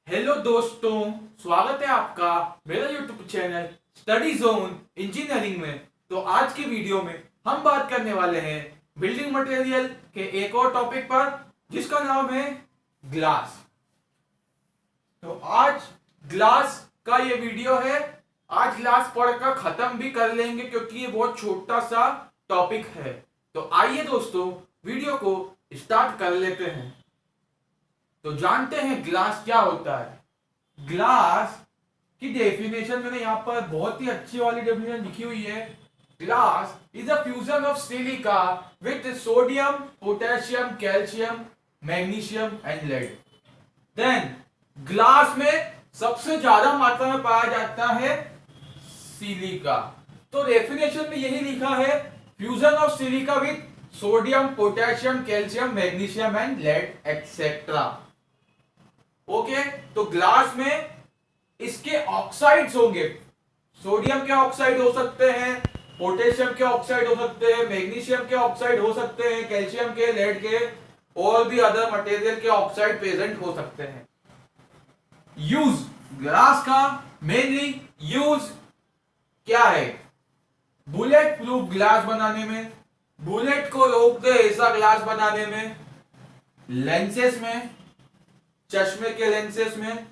Hello दोस्तों, स्वागत है आपका मेरा YouTube channel study zone engineering में। तो आज की वीडियो में हम बात करने वाले हैं बिल्डिंग मटेरियल के एक और टॉपिक पर, जिसका नाम है ग्लास। तो आज ग्लास का ये वीडियो है। आज ग्लास पढ़कर खत्म भी कर लेंगे क्योंकि ये बहुत छोटा सा टॉपिक है। तो आइए दोस्तों, वीडियो को स्टार्ट कर लेते हैं। तो जानते हैं ग्लास क्या होता है। ग्लास की डेफिनेशन मैंने यहां पर बहुत ही अच्छी वाली डेफिनेशन लिखी हुई है। Glass is a fusion of silica with sodium, potassium, calcium, magnesium and lead. Then glass में सबसे ज्यादा मात्रा में पाया जाता है सिलिका। तो डेफिनेशन में यही लिखा है, fusion of silica with sodium, potassium, calcium, magnesium and lead etcetera. Okay, तो ग्लास में इसके ऑक्साइड्स होंगे। सोडियम के ऑक्साइड हो सकते हैं, पोटेशियम के ऑक्साइड हो सकते हैं, मैग्नीशियम के ऑक्साइड हो सकते हैं, कैल्शियम के, लेड के, और भी अदर मटेरियल के ऑक्साइड प्रेजेंट हो सकते हैं। यूज ग्लास का मेनली यूज क्या है? बुलेट प्रूफ ग्लास बनाने में, बुलेट को रोक दे ऐसा ग्लास बनाने में, लेंसेस में, चश्मे के लेंसेस में,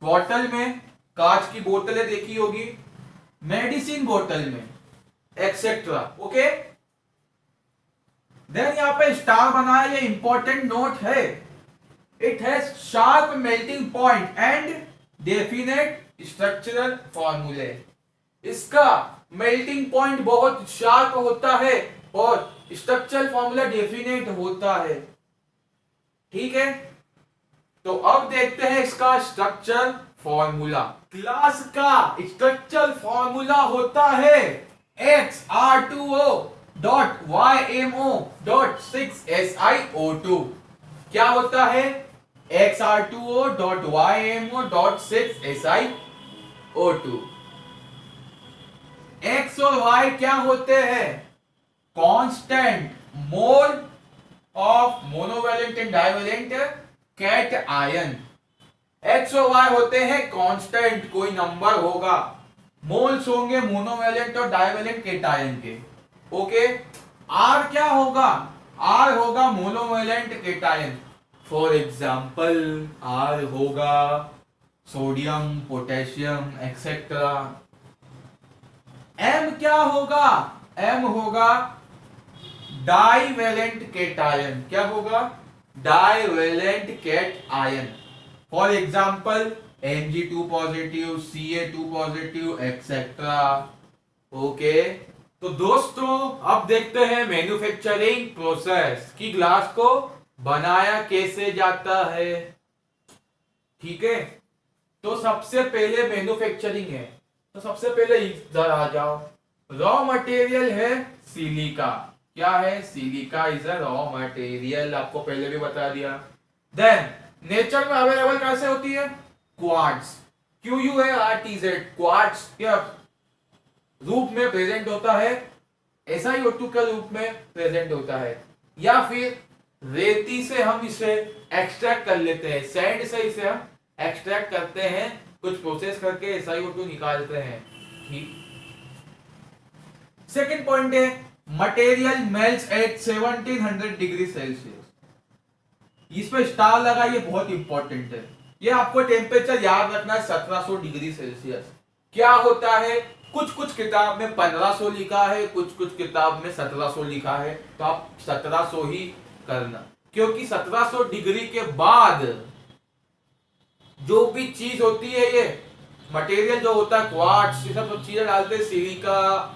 बोतल में, कांच की बोतलें देखी होगी, मेडिसिन बोतल में, एक्सेट्रा। ओके, देन यहां पे स्टार बनाया, ये इंपॉर्टेंट नोट है। It has sharp melting point and definite structural फॉर्मूले। इसका मेल्टिंग पॉइंट बहुत शार्प होता है और स्ट्रक्चरल फॉर्मूला डेफिनेट होता है। ठीक है, तो अब देखते हैं इसका स्ट्रक्चर फॉर्मूला। ग्लास का स्ट्रक्चर फॉर्मूला होता है XR2O.YMO.6SiO2। क्या होता है? XR2O.YMO.6SiO2। X और Y क्या होते हैं? Constant mole of monovalent and divalent cation. X और वाई होते हैं कांस्टेंट, कोई नंबर होगा, मोल्स होंगे मोनोवैलेंट और डाइवैलेंट कैट आयन के। ओके, आर क्या होगा? आर होगा monovalent cation. For example R होगा सोडियम, पोटेशियम एक्सेट्रा। एम क्या होगा? एम होगा डाइवैलेंट कैट आयन। क्या होगा? Divalent cation. For example Mg2 positive, Ca2 positive etcetera. Okay, तो दोस्तों अब देखते हैं मैन्युफैक्चरिंग प्रोसेस की ग्लास को बनाया कैसे जाता है। ठीक है, तो सबसे पहले मैन्युफैक्चरिंग है। तो सबसे पहले इधर आ जाओ। रॉ मटेरियल है सिलिका। क्या है? Silica is a raw material, आपको पहले भी बता दिया। देन नेचर में अवेलेबल कैसे होती है? क्वार्ट्ज, QuArtz, क्वार्ट्ज के रूप में प्रेजेंट होता है, SiO2 के रूप में प्रेजेंट होता है, या फिर रेती से हम इसे एक्सट्रैक्ट कर लेते हैं, सैंड से इसे हम एक्सट्रैक्ट करते हैं, कुछ प्रोसेस करके SiO2 निकालते हैं। ठीक, सेकेंड पॉइंट है material melts at 1700 degree Celsius. इस पे स्टार लगा, ये बहुत इंपॉर्टेंट है। ये आपको टेम्परेचर याद रखना है, 1700 डिग्री सेल्सियस। क्या होता है? कुछ कुछ किताब में 1500 लिखा है, कुछ कुछ किताब में 1700 लिखा है, तो आप 1700 ही करना, क्योंकि 1700 डिग्री के बाद जो भी चीज होती है, ये मटेरियल जो होता है क्वार्ट्ज, ये सब चीजें डालते हैं, सिलिका,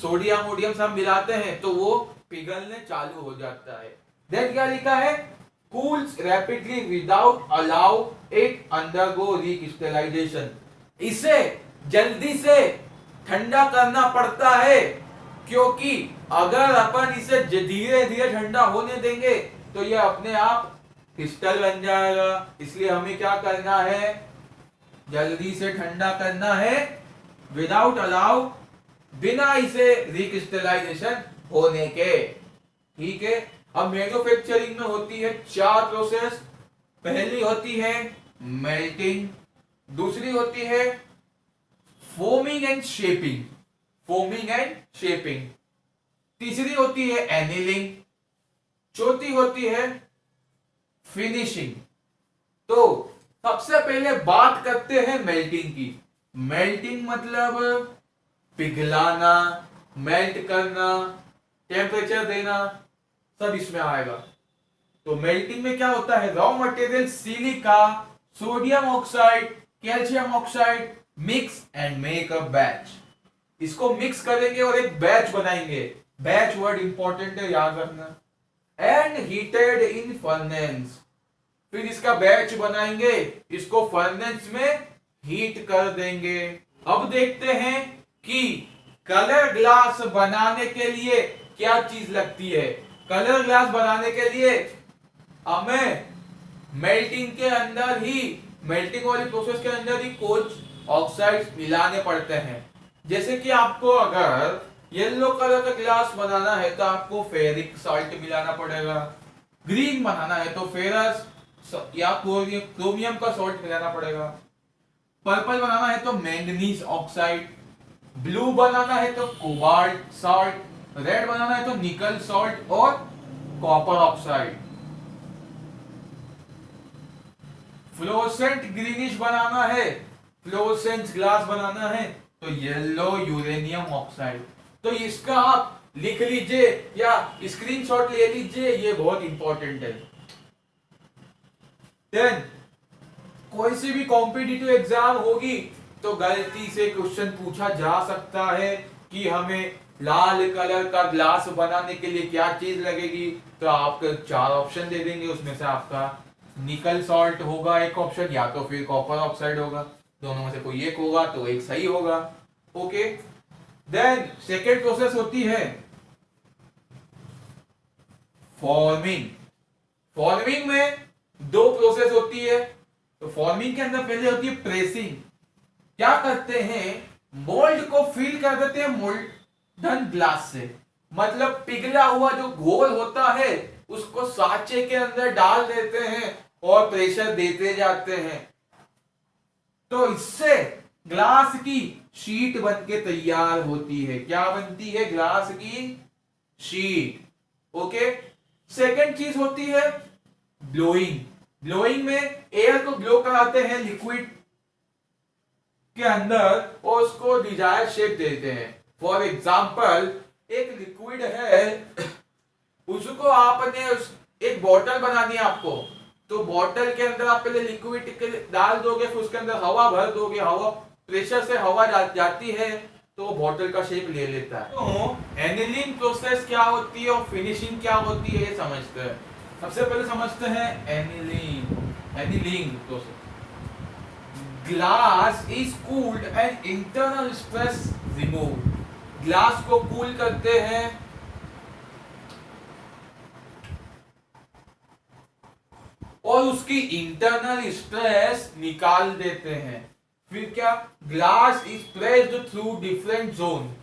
सोडियम वोडियम सब मिलाते हैं, तो वो पिघलने चालू हो जाता है। देन क्या लिखा है? Cools rapidly without allow it undergo recrystallisation. इसे जल्दी से ठंडा करना पड़ता है, क्योंकि अगर अपन इसे धीरे धीरे ठंडा होने देंगे तो ये अपने आप क्रिस्टल बन जाएगा। इसलिए हमें क्या करना है? जल्दी से ठंडा करना है, विदाउट अलाउ, बिना इसे रिक्रिस्टलाइजेशन होने के। ठीक है, अब मैन्युफैक्चरिंग में होती है 4 प्रोसेस। पहली होती है मेल्टिंग। दूसरी होती है foaming and shaping, foaming and shaping. तीसरी होती है एनीलिंग। चौथी होती है फिनिशिंग। तो सबसे पहले बात करते हैं मेल्टिंग की। मेल्टिंग मतलब पिघलाना, मेल्ट करना, टेम्परेचर देना, सब इसमें आएगा। तो मेल्टिंग में क्या होता है, raw material silica, sodium oxide, calcium oxide mix and make a batch. इसको मिक्स करेंगे और एक बैच बनाएंगे। बैच वर्ड इंपॉर्टेंट है, याद रखना। एंड हीटेड इन फर्नेस, फिर इसका बैच बनाएंगे, इसको फर्नेस में हीट कर देंगे। अब देखते हैं कि कलर ग्लास बनाने के लिए क्या चीज लगती है। कलर ग्लास बनाने के लिए हमें मेल्टिंग के अंदर ही, मेल्टिंग वाली प्रोसेस के अंदर ही कुछ ऑक्साइड्स मिलाने पड़ते हैं। जैसे कि आपको अगर येलो कलर का ग्लास बनाना है तो आपको फेरिक सॉल्ट मिलाना पड़ेगा। ग्रीन बनाना है तो फेरस या क्रोमियम का सॉल्ट मिलाना पड़ेगा। पर्पल बनाना है तो मैंगनीज ऑक्साइड। ब्लू बनाना है तो कोबाल्ट सॉल्ट। रेड बनाना है तो निकल सॉल्ट और कॉपर ऑक्साइड। फ्लोरोसेंट ग्रीनिश बनाना है, फ्लोरोसेंट ग्लास बनाना है तो येलो यूरेनियम ऑक्साइड। तो इसका आप लिख लीजिए या स्क्रीनशॉट ले लीजिए, ये बहुत इंपॉर्टेंट है। देन कोई सी भी कॉम्पिटिटिव एग्जाम होगी तो गलती से क्वेश्चन पूछा जा सकता है कि हमें लाल कलर का ग्लास बनाने के लिए क्या चीज लगेगी, तो आपको 4 ऑप्शन दे देंगे। उसमें से आपका निकल सॉल्ट होगा एक ऑप्शन, या तो फिर कॉपर ऑक्साइड होगा। दोनों में से कोई एक होगा तो एक सही होगा। ओके, देन सेकेंड प्रोसेस होती है फॉर्मिंग। फॉर्मिंग में 2 प्रोसेस होती है। तो फॉर्मिंग के अंदर पहले होती है प्रेसिंग। क्या करते हैं, मोल्ड को फिल कर देते हैं मोल्डन ग्लास से। मतलब पिघला हुआ जो घोल होता है उसको साचे के अंदर डाल देते हैं और प्रेशर देते जाते हैं। तो इससे ग्लास की शीट बनके तैयार होती है। क्या बनती है, ग्लास की शीट। ओके, सेकंड चीज होती है ब्लोइंग। ब्लोइंग में एयर को ब्लो कराते हैं लिक्विड के अंदर और उसको डिजायर शेप देते हैं। फॉर एग्जाम्पल एक लिक्विड है, उसको आपने एक बोतल बनानी है आपको, तो बोतल के अंदर आप पहले लिक्विड डाल दोगे, फिर उसके अंदर हवा भर दोगे, हवा प्रेशर से हवा जाती है तो बोतल का शेप ले लेता है। तो एनिलिंग प्रोसेस क्या होती है और फिनिशिंग क्या होती है ये समझते हैं। सबसे पहले समझते हैं annealing process. Glass is cooled and internal stress remove. Glass को कूल करते हैं और उसकी इंटरनल स्ट्रेस निकाल देते हैं। फिर क्या, glass is pressed through different zone.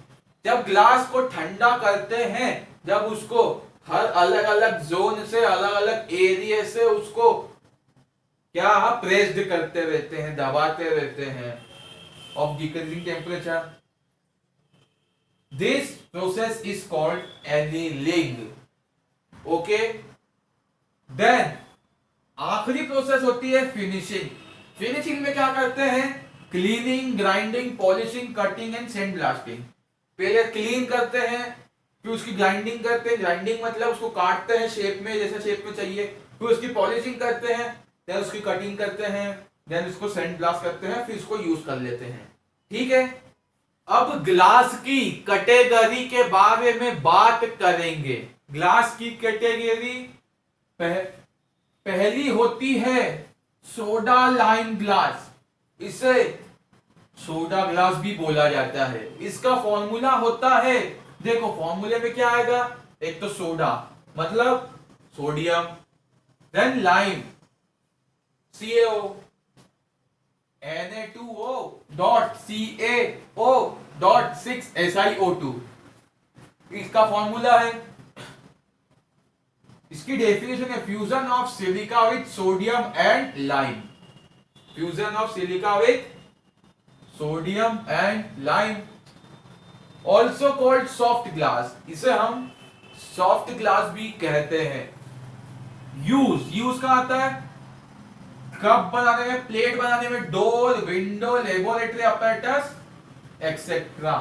जब ग्लास को ठंडा करते हैं, जब उसको हर अलग अलग जोन से, अलग अलग एरिया से उसको क्या प्रेस्ड करते रहते हैं, दबाते रहते हैं of decreasing temperature. This process is called annealing. Okay, then आखिरी प्रोसेस होती है फिनिशिंग। फिनिशिंग में क्या करते हैं, cleaning, grinding, polishing, cutting and sand blasting. पहले क्लीन करते हैं, फिर उसकी ग्राइंडिंग करते हैं। ग्राइंडिंग मतलब उसको काटते हैं शेप में, जैसे शेप में चाहिए। फिर उसकी पॉलिशिंग करते हैं, देन उसकी कटिंग करते हैं, देन उसको सैंड ब्लास्ट करते हैं, फिर इसको यूज कर लेते हैं। ठीक है, अब ग्लास की कैटेगरी के बारे में बात करेंगे। ग्लास की कैटेगरी पहली होती है सोडा लाइम ग्लास। इसे सोडा ग्लास भी बोला जाता है। इसका फॉर्मूला होता है, देखो फॉर्मूले में क्या आएगा, एक तो सोडा मतलब sodium, then lime CaO, Na2O dot CaO dot 6 SiO2 इसका फॉर्मूला है। इसकी डेफिनेशन है fusion of silica with sodium and lime. Fusion of silica with sodium and lime, also called soft glass, इसे हम सॉफ्ट ग्लास भी कहते हैं। Use का आता है कप बनाने में, प्लेट बनाने में, door, window, laboratory apparatus etcetera.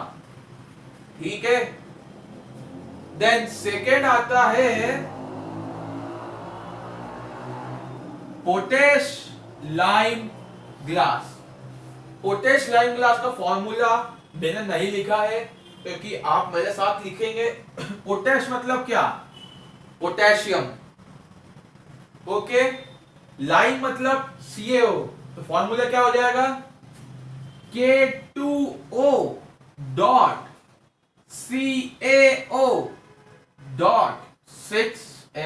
ठीक है। देन सेकेंड आता है potash lime glass. Potash lime glass का फॉर्मूला मैंने नहीं लिखा है क्योंकि आप मेरे साथ लिखेंगे। पोटेश मतलब क्या? पोटेशियम। ओके। लाइम मतलब CaO, तो फॉर्मूला क्या हो जाएगा? K2O dot CaO dot 6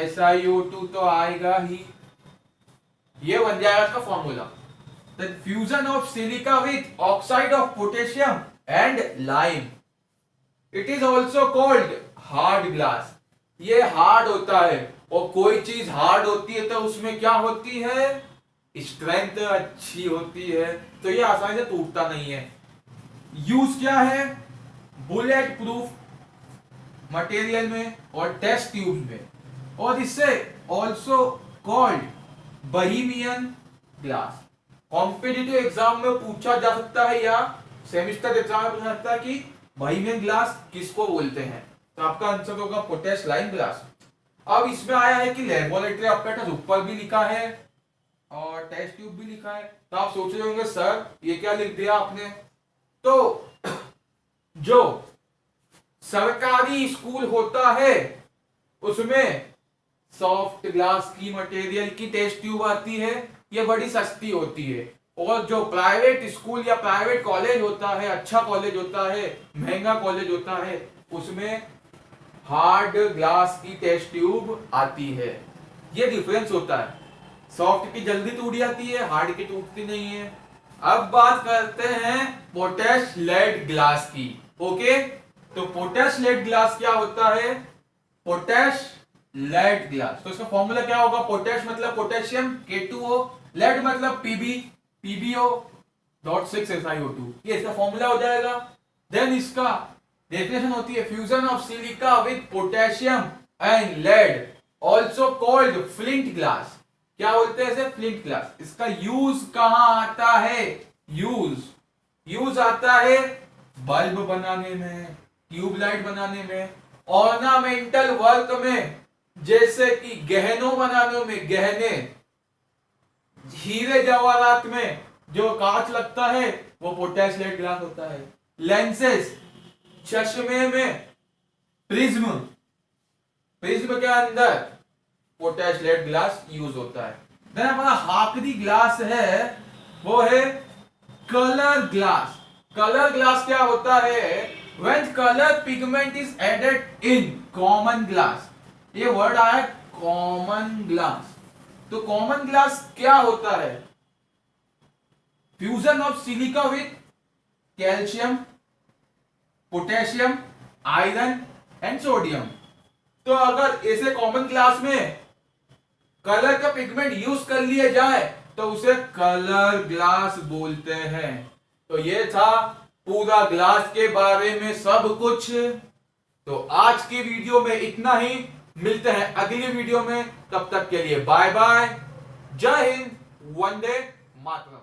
SiO2 तो आएगा ही, ये बन जाएगा इसका formula. Then fusion of silica with oxide of potassium and lime. It is also called hard glass. ये हार्ड होता है, और कोई चीज हार्ड होती है तो उसमें क्या होती है? स्ट्रेंथ अच्छी होती है, तो ये आसानी से टूटता नहीं है। यूज क्या है? बुलेट प्रूफ मटेरियल में और टेस्ट ट्यूब में, और इससे also called bohemian glass. Competitive exam में पूछा जा सकता है या सेमिस्टर एग्जाम में पूछा सकता है कि बहीमियन ग्लास किसको बोलते हैं, तो आपका आंसर होगा पोटेश लाइम ग्लास। अब इसमें आया है कि लेबोरेटरी अपैरेटस ऊपर भी लिखा है और टेस्ट ट्यूब भी लिखा है, तो आप सोच रहे होंगे सर ये क्या लिख दिया आपने। तो जो सरकारी स्कूल होता है उसमें सॉफ्ट ग्लास की मटेरियल की टेस्ट ट्यूब आती है, ये बड़ी सस्ती होती है। और जो प्राइवेट स्कूल या प्राइवेट कॉलेज होता है, अच्छा कॉलेज होता है, महंगा कॉलेज होता है, उसमें हार्ड ग्लास की टेस्ट ट्यूब आती है। ये डिफरेंस होता है। सॉफ्ट की जल्दी टूट जाती है, हार्ड की टूटती नहीं है। अब बात करते हैं पोटेश लेड ग्लास की। ओके, तो पोटेश लेड ग्लास क्या होता है? पोटेश लेड ग्लास, तो इसका फॉर्मूला क्या होगा? पोटेश मतलब पोटेशियम, K2O, लेड मतलब PbO डॉट 6 SiO2, ये इसका फॉर्मूला हो जाएगा। देन इसका डेफिनेशन होती है fusion of silica with potassium and lead, also called flint glass. क्या बोलते हैं इसे? Flint glass. इसका यूज कहां आता है? यूज आता है बल्ब बनाने में, ट्यूबलाइट बनाने में, ऑर्नामेंटल वर्क में, जैसे कि गहनों बनाने में, गहने, हीरे जवाहरात में जो कांच लगता है वो पोटेश लेड ग्लास होता है। लेंसेस, चश्मे में प्रिज्म के अंदर पोटेश लेड ग्लास यूज होता है। देन हमारा आखिरी ग्लास है वो है कलर ग्लास। कलर ग्लास क्या होता है? When colour pigment is added in common glass, ये वर्ड आया कॉमन ग्लास। तो कॉमन ग्लास क्या होता है? Fusion of silica with calcium, potassium, iron and sodium. तो अगर ऐसे कॉमन ग्लास में कलर का पिगमेंट यूज कर लिया जाए तो उसे कलर ग्लास बोलते हैं। तो ये था पूरा ग्लास के बारे में सब कुछ। तो आज की वीडियो में इतना ही, मिलते हैं अगली वीडियो में, तब तक के लिए बाय बाय, जय हिंद, वंदे मातरम।